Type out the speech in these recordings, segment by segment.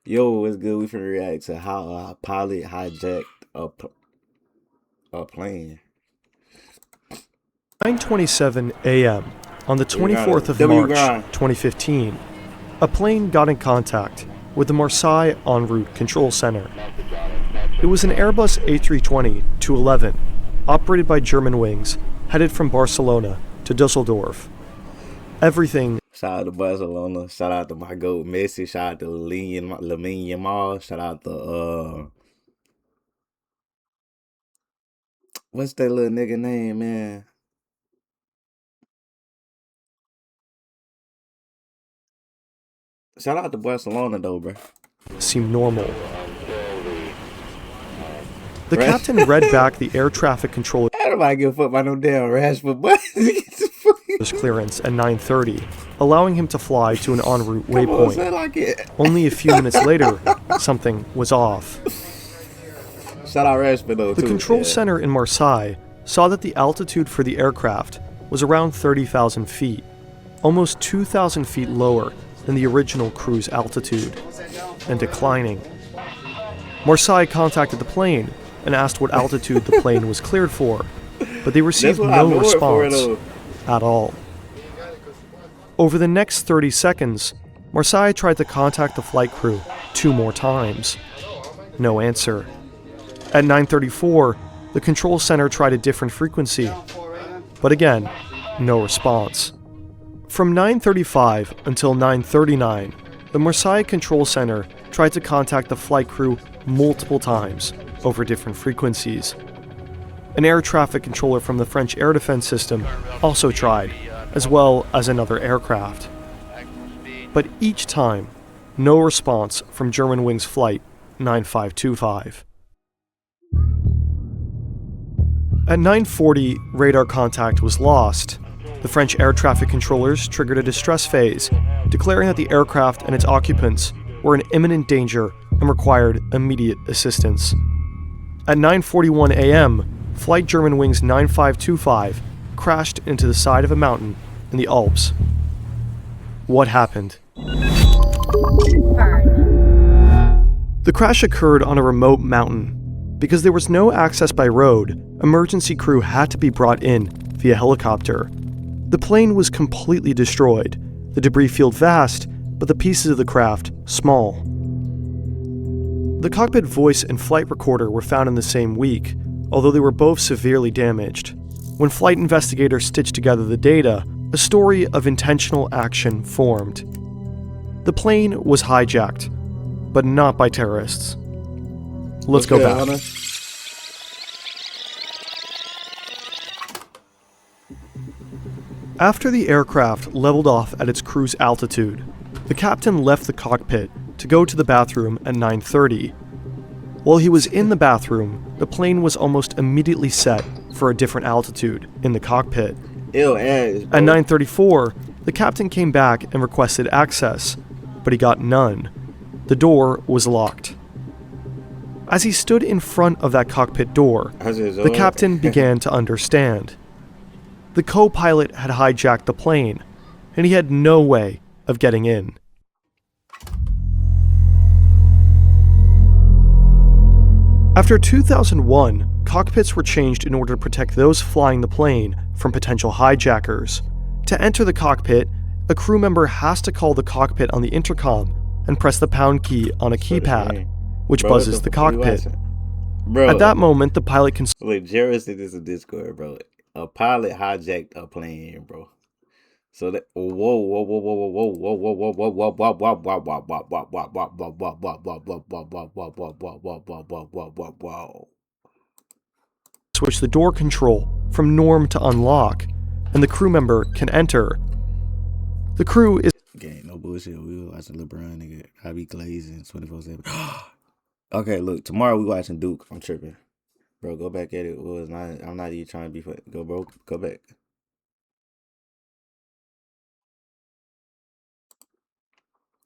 Yo, what's good? We finna react to how a pilot hijacked a plane. 9:27 a.m. on the 24th of W March, grind. 2015, a plane got in contact with the Marseille en route control center. It was an Airbus A320-211, operated by German wings, headed from Barcelona to Dusseldorf. Everything. Shout out to Barcelona. Shout out to my goat Messi. Shout out to Lamine Yamal. Shout out to what's that little nigga name, man? Shout out to Barcelona though, bro. Seemed normal. The captain read back the air traffic controller's Everybody give a fuck about no damn Rashford, but clearance at 9:30, allowing him to fly to an en route waypoint. like it. Only a few minutes later, something was off. Shout out Rashford though. The control center in Marseille saw that the altitude for the aircraft was around 30,000 feet, almost 2,000 feet lower than the original cruise altitude, and declining. Marseille contacted the plane and asked what altitude the plane was cleared for, but they received no response at all. Over the next 30 seconds, Marseille tried to contact the flight crew 2 more times. No answer. At 9:34, the control center tried a different frequency, but again, no response. From 9:35 until 9:39, the Marseille control center tried to contact the flight crew multiple times over different frequencies. An air traffic controller from the French air defense system also tried, as well as another aircraft. But each time, no response from Germanwings Flight 9525. At 9:40, radar contact was lost. The French air traffic controllers triggered a distress phase, declaring that the aircraft and its occupants were in imminent danger and required immediate assistance. At 9:41 a.m., Flight Germanwings 9525 crashed into the side of a mountain in the Alps. What happened? The crash occurred on a remote mountain. Because there was no access by road, emergency crew had to be brought in via helicopter. The plane was completely destroyed, the debris field vast, but the pieces of the craft small. The cockpit voice and flight recorder were found in the same week, although they were both severely damaged. When flight investigators stitched together the data, a story of intentional action formed. The plane was hijacked, but not by terrorists. Let's go back. Hunter? After the aircraft leveled off at its cruise altitude, the captain left the cockpit to go to the bathroom at 9:30. While he was in the bathroom, the plane was almost immediately set for a different altitude in the cockpit. At 9:34, the captain came back and requested access, but he got none. The door was locked. As he stood in front of that cockpit door, the captain began to understand. The co-pilot had hijacked the plane, and he had no way of getting in. After 2001, cockpits were changed in order to protect those flying the plane from potential hijackers. To enter the cockpit, a crew member has to call the cockpit on the intercom and press the pound key on a keypad, which buzzes the cockpit. Bro, at that moment, the pilot can... Wait, Jared said this in Discord, bro. A pilot hijacked a plane, bro. So that switch the door control from norm to unlock, and the crew member can enter. The crew is... Okay, no bullshit. We were watching LeBron, nigga. I be glazing 24/7. Okay, look, tomorrow we watching Duke. I'm tripping. Bro, go back at it. I'm not even trying to be funny. Go, bro. Go back.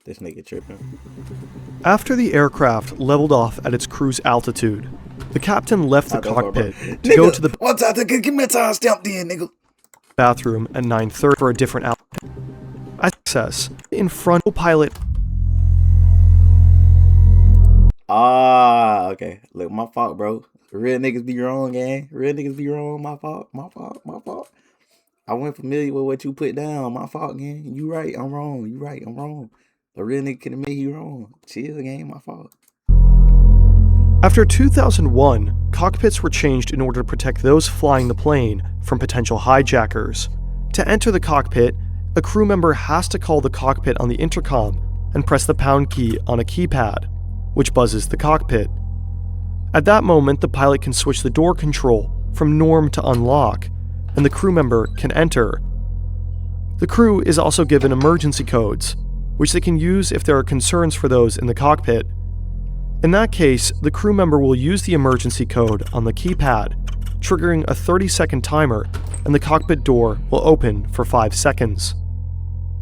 This nigga tripping. After the aircraft leveled off at its cruise altitude, the captain left the cockpit to go to the... One time, give me a time stamp then, nigga. Bathroom at 9:30 for a different access in front of pilot. Ah, okay. Look, my fault, bro. Real niggas be wrong, gang. Real niggas be wrong. My fault. My fault. My fault. I wasn't familiar with what you put down. My fault, gang. You right. I'm wrong. You right. I'm wrong. A real nigga can admit he wrong. Chill, gang. My fault. After 2001, cockpits were changed in order to protect those flying the plane from potential hijackers. To enter the cockpit, a crew member has to call the cockpit on the intercom and press the pound key on a keypad, which buzzes the cockpit. At that moment, the pilot can switch the door control from norm to unlock, and the crew member can enter. The crew is also given emergency codes, which they can use if there are concerns for those in the cockpit. In that case, the crew member will use the emergency code on the keypad, triggering a 30-second timer, and the cockpit door will open for 5 seconds.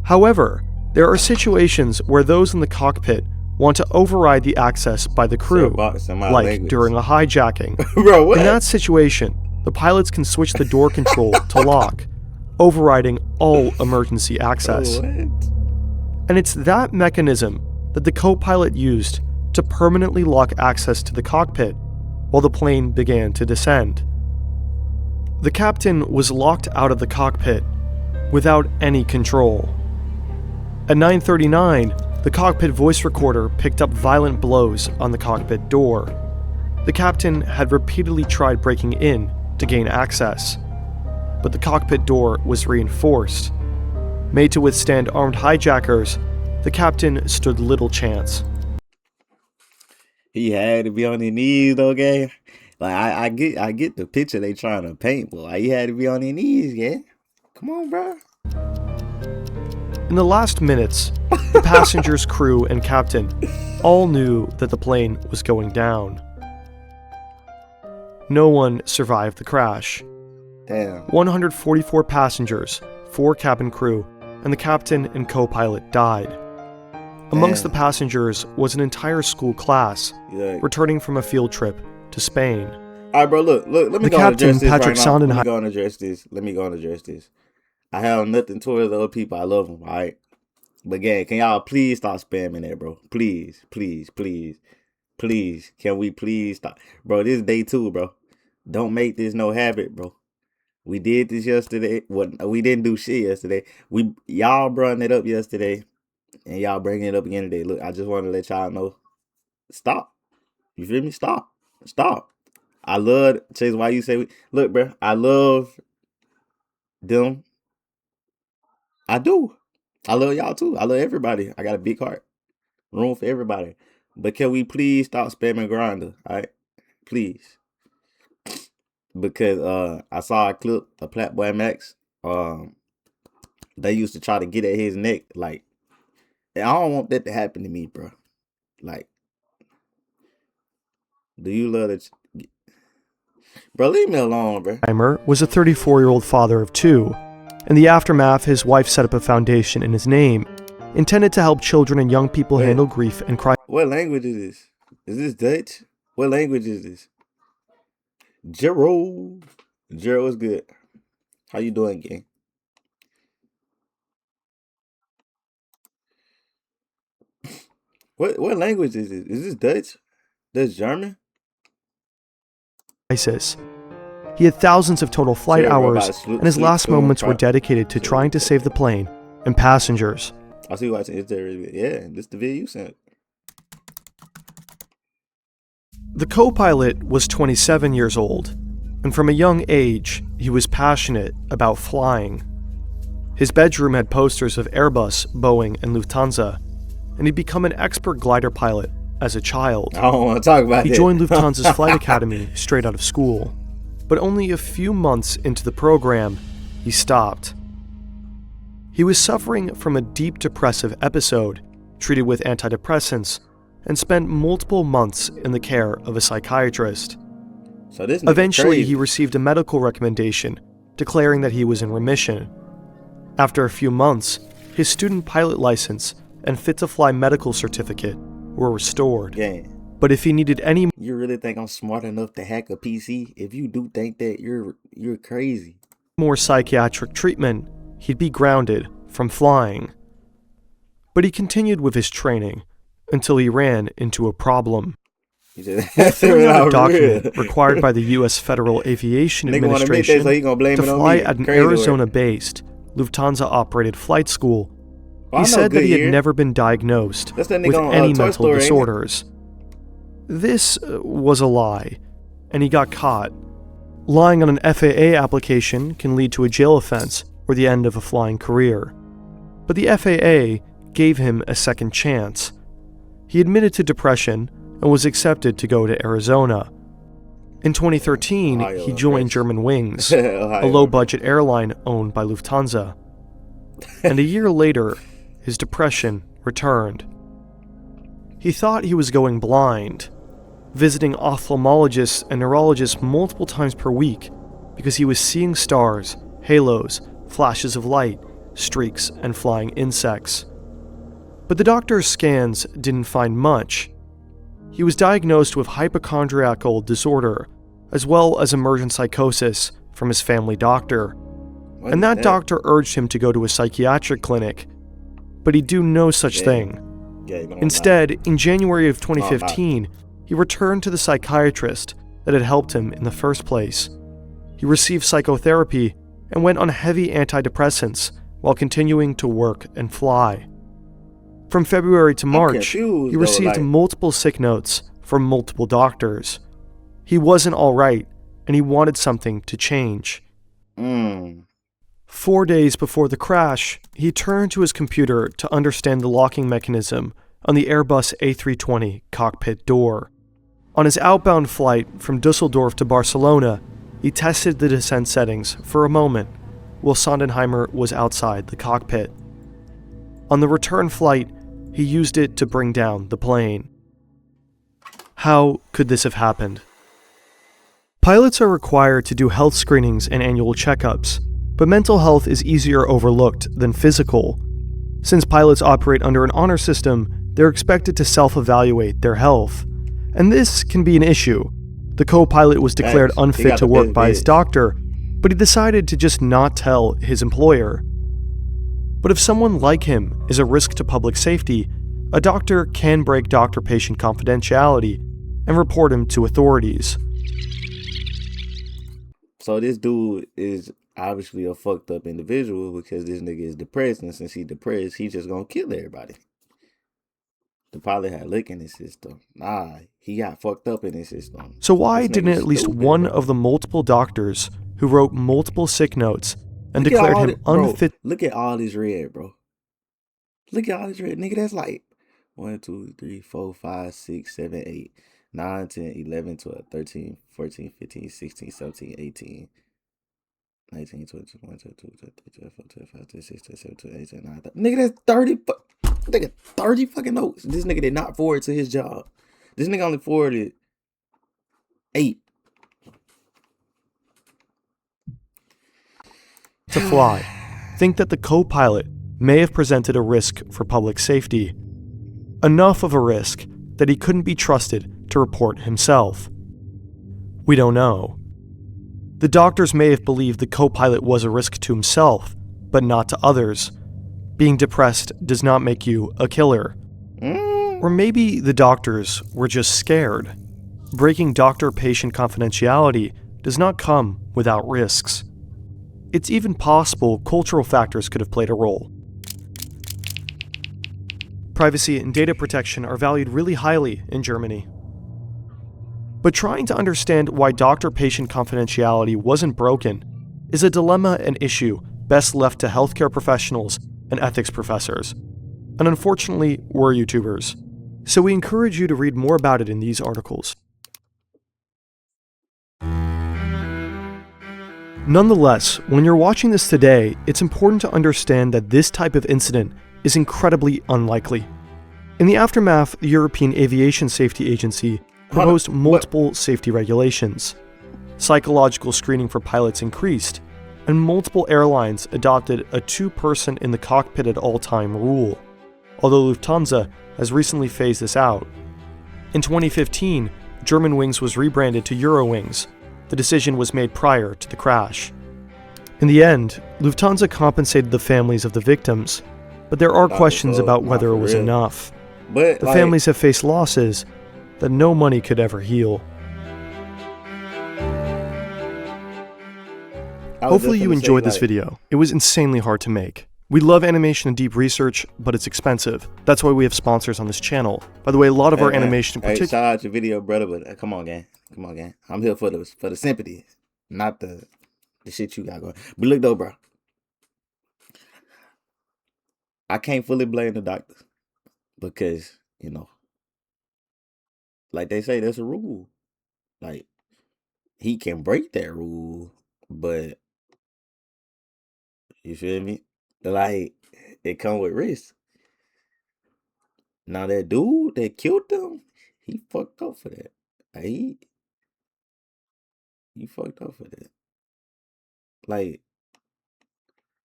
However, there are situations where those in the cockpit want to override the access by the crew, like during a hijacking. Bro, what? In that situation, the pilots can switch the door control to lock, overriding all emergency access. What? And it's that mechanism that the co-pilot used to permanently lock access to the cockpit while the plane began to descend. The captain was locked out of the cockpit without any control. At 9:39, the cockpit voice recorder picked up violent blows on the cockpit door. The captain had repeatedly tried breaking in to gain access, but the cockpit door was reinforced. Made to withstand armed hijackers, the captain stood little chance. He had to be on his knees, though, gang. Like I get the picture they trying to paint, but like, he had to be on his knees, gang. Come on, bro. In the last minutes, the passengers, crew, and captain all knew that the plane was going down. No one survived the crash. Damn. 144 passengers, 4 cabin crew, and the captain and co-pilot died. Amongst the passengers was an entire school class returning from a field trip to Spain. All right, bro, look, let me The go captain, and address this Patrick right now. Let me Sondenheim- go and address this. I have nothing towards the other people. I love them, all right? But, gang, can y'all please stop spamming that, bro? Please, please, please, please. Can we please stop? Bro, this is day 2, bro. Don't make this no habit, bro. We did this yesterday. We didn't do shit yesterday. Y'all brought it up yesterday. And y'all bringing it up again today. Look, I just want to let y'all know. Stop. You feel me? Stop. I love Chase. Why you say look, bro? I love them. I do. I love y'all too. I love everybody. I got a big heart. Room for everybody. But can we please stop spamming Grindr? All right, please. Because I saw a clip of Platboy Max. They used to try to get at his neck like. I don't want that to happen to me, bro. Like, do you love it? Bro, leave me alone, bro. Heimer was a 34-year-old father of 2. In the aftermath, his wife set up a foundation in his name, intended to help children and young people handle grief and crisis. What language is this? Is this Dutch? What language is this? Gerald is good. How you doing, gang? What language is this? Is this Dutch? That's German? He had thousands of total flight Sorry, bro, hours, about to and his last moments were dedicated to trying to save the plane and passengers. I see watching. Is there? Yeah, this the video you sent. The co-pilot was 27 years old, and from a young age, he was passionate about flying. His bedroom had posters of Airbus, Boeing, and Lufthansa, and he'd become an expert glider pilot as a child. I don't want to talk about it. He joined Lufthansa's flight academy straight out of school, but only a few months into the program, he stopped. He was suffering from a deep depressive episode, treated with antidepressants, and spent multiple months in the care of a psychiatrist. So this Eventually, crazy. he received a medical recommendation declaring that he was in remission. After a few months, his student pilot license and fit-to-fly medical certificate were restored. Yeah. But if he needed any You really think I'm smart enough to hack a PC? If you do think that, you're crazy. more psychiatric treatment, he'd be grounded from flying. But he continued with his training until he ran into a problem. He just While filling out a real. document required by the U.S. Federal Aviation Nigga wanna admit that, Administration so he gonna blame to it on fly me. at an Crazy work. Arizona-based, Lufthansa-operated flight school, Well, I he know said that he had Goodyear. never been diagnosed That's that nigga with on, any Toy mental Story, ain't it? disorders. This was a lie, and he got caught. Lying on an FAA application can lead to a jail offense or the end of a flying career. But the FAA gave him a second chance. He admitted to depression and was accepted to go to Arizona. In 2013, Ohio, he joined Chris. German Wings, Ohio. a low-budget airline owned by Lufthansa. And a year later, his depression returned. He thought he was going blind, visiting ophthalmologists and neurologists multiple times per week because he was seeing stars, halos, flashes of light, streaks, and flying insects. But the doctor's scans didn't find much. He was diagnosed with hypochondriacal disorder, as well as emergent psychosis from his family doctor. What And is that doctor urged him to go to a psychiatric clinic, but he'd do no such thing. Yeah, you know, Instead, in January of 2015, he returned to the psychiatrist that had helped him in the first place. He received psychotherapy and went on heavy antidepressants while continuing to work and fly. From February to March, he received multiple sick notes from multiple doctors. He wasn't all right, and he wanted something to change. 4 days before the crash, he turned to his computer to understand the locking mechanism on the Airbus A320 cockpit door. On his outbound flight from Dusseldorf to Barcelona, he tested the descent settings for a moment while Sondenheimer was outside the cockpit. On the return flight, he used it to bring down the plane. How could this have happened? Pilots are required to do health screenings and annual checkups, but mental health is easier overlooked than physical. Since pilots operate under an honor system, they're expected to self-evaluate their health. And this can be an issue. The co-pilot was declared unfit to work by his doctor, but he decided to just not tell his employer. But if someone like him is a risk to public safety, a doctor can break doctor-patient confidentiality and report him to authorities. So this dude is obviously a fucked up individual because this nigga is depressed, and since he's depressed, he just gonna kill everybody. The pilot had lick in his system. Nah, he got fucked up in his system. So why This didn't nigga's at least stupid, one bro. of the multiple doctors who wrote multiple sick notes and Look at declared all him thi- bro, unfit? Look at all this red, bro. Look at all this red. Nigga, that's like 1, 2, 3, 4, 5, 6, 7, 8, 9, 10, 11, 12, 13, 14, 15, 16, 17, 18, 19, 20, 21, 22, 23, 24, 25, 26, 27, 28, 29, 30. Nigga, that's 30. Nigga, 30 fucking notes. This nigga did not forward to his job. This nigga only forwarded 8. To fly, think that the co-pilot may have presented a risk for public safety. Enough of a risk that he couldn't be trusted to report himself. We don't know. The doctors may have believed the co-pilot was a risk to himself, but not to others. Being depressed does not make you a killer. Or maybe the doctors were just scared. Breaking doctor-patient confidentiality does not come without risks. It's even possible cultural factors could have played a role. Privacy and data protection are valued really highly in Germany. But trying to understand why doctor-patient confidentiality wasn't broken is a dilemma and issue best left to healthcare professionals and ethics professors. And unfortunately, we're YouTubers. So we encourage you to read more about it in these articles. Nonetheless, when you're watching this today, it's important to understand that this type of incident is incredibly unlikely. In the aftermath, the European Aviation Safety Agency proposed multiple safety regulations. Psychological screening for pilots increased, and multiple airlines adopted a 2-person in the cockpit at all time rule, although Lufthansa has recently phased this out. In 2015, Germanwings was rebranded to Eurowings. The decision was made prior to the crash. In the end, Lufthansa compensated the families of the victims, but there are questions about whether it was enough. But The families have faced losses, that no money could ever heal. Hopefully you enjoyed this video. It was insanely hard to make. We love animation and deep research, but it's expensive. That's why we have sponsors on this channel. By the way, a lot of our animation in particular... shout out your video, brother, but come on, gang. Come on, gang. I'm here for the sympathy, not the shit you got going. But look, though, bro. I can't fully blame the doctor because, you know, like they say, there's a rule. Like, he can break that rule, but you feel me? Like, it come with risk. Now that dude that killed them, he fucked up for that. Like, he fucked up for that. Like,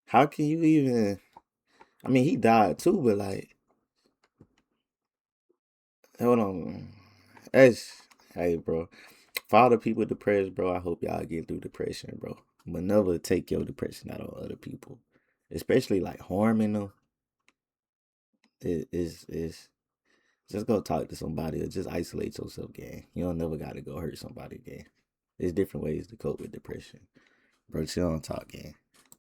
how can you even? I mean, he died too, but like, hold on. Hey, bro. For all the people depressed, bro, I hope y'all get through depression, bro. But never take your depression out on other people, especially like harming them. Is just go talk to somebody or just isolate yourself, gang. You don't never gotta go hurt somebody, gang. There's different ways to cope with depression. Bro, chill on talk, gang.